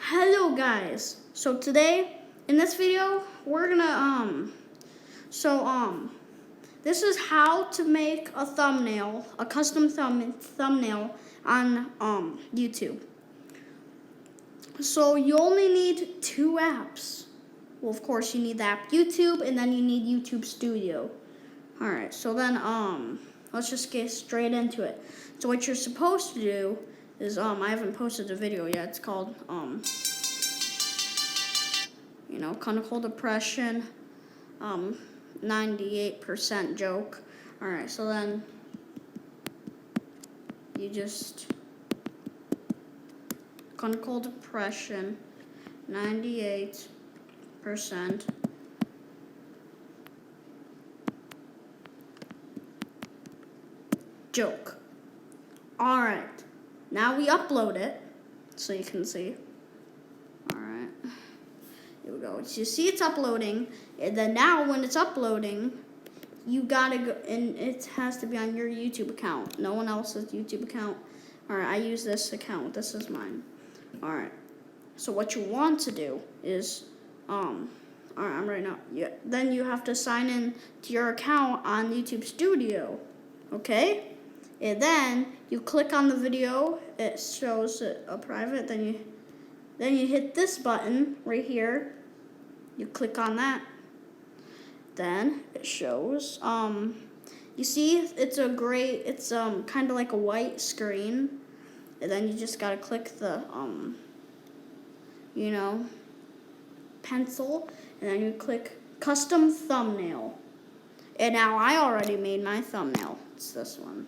Hello guys. So today in this video we're gonna this is how to make a thumbnail, a custom thumbnail on YouTube. So you only need two apps. Well, of course you need the app YouTube and then you need YouTube Studio. All right, so then let's just get straight into it. So what you're supposed to do is I haven't posted a video yet. It's called clinical depression 98% joke. All right, so then you just clinical depression 98% joke. All right, now we upload it so you can see. All right, here we go. So you see it's uploading, and then now when it's uploading, you gotta go, and it has to be on your YouTube account, no one else's YouTube account. All right, I use this account. This is mine. All right. So what you want to do is, all right, I'm right now. Yeah. Then you have to sign in to your account on YouTube Studio. Okay. And then you click on the video. It shows it a private. Then you hit this button right here. You click on that. Then it shows. You see, it's kind of like a white screen. And then you just gotta click the pencil, and then you click custom thumbnail. And now I already made my thumbnail. It's this one.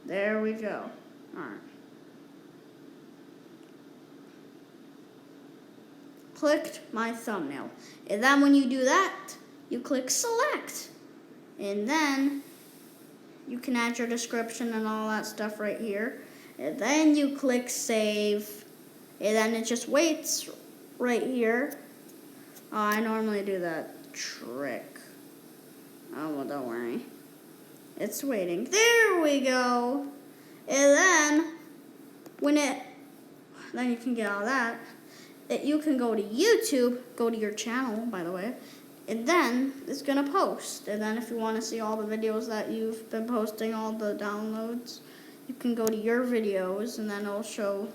There we go. All right. Clicked my thumbnail. And then when you do that, you click select. And then you can add your description and all that stuff right here. And then you click save. And then it just waits right here. Oh, I normally do that trick. Oh, well, don't worry. It's waiting. There we go. And then then you can get all that. You can go to YouTube, go to your channel, by the way, and then it's going to post. And then if you want to see all the videos that you've been posting, all the downloads, you can go to your videos, and then it'll show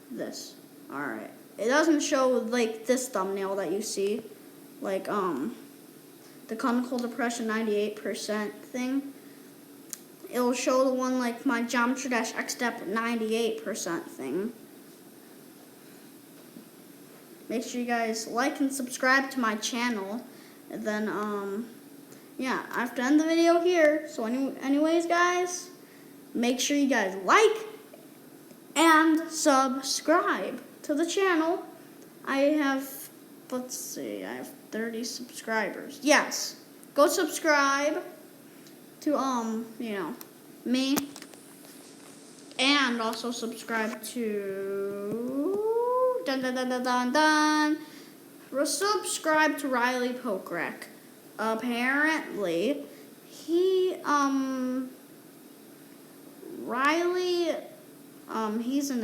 this. All right. It doesn't show like this thumbnail that you see, like the clinical depression 98% thing. It'll show the one like my geometry-x step 98% thing. Make sure you guys like and subscribe to my channel. And then, yeah, I have to end the video here. So anyways, guys, make sure you guys like and subscribe to the channel. I have 30 subscribers. Yes, go subscribe to, me. And also subscribe to... subscribe to Riley Pokrack. Apparently, Riley, he's in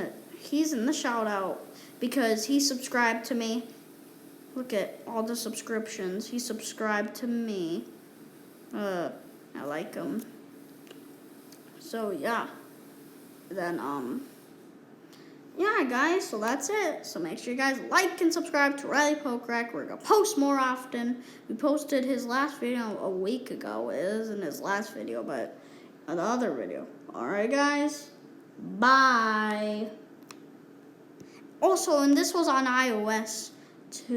the shout out because he subscribed to me. Look at all the subscriptions. He subscribed to me. I like him. So yeah. Then yeah, guys, so that's it. So make sure you guys like and subscribe to Riley Pokrack. We're going to post more often. We posted his last video a week ago. It isn't his last video, but the other video. All right, guys. Bye. Also, and this was on iOS too.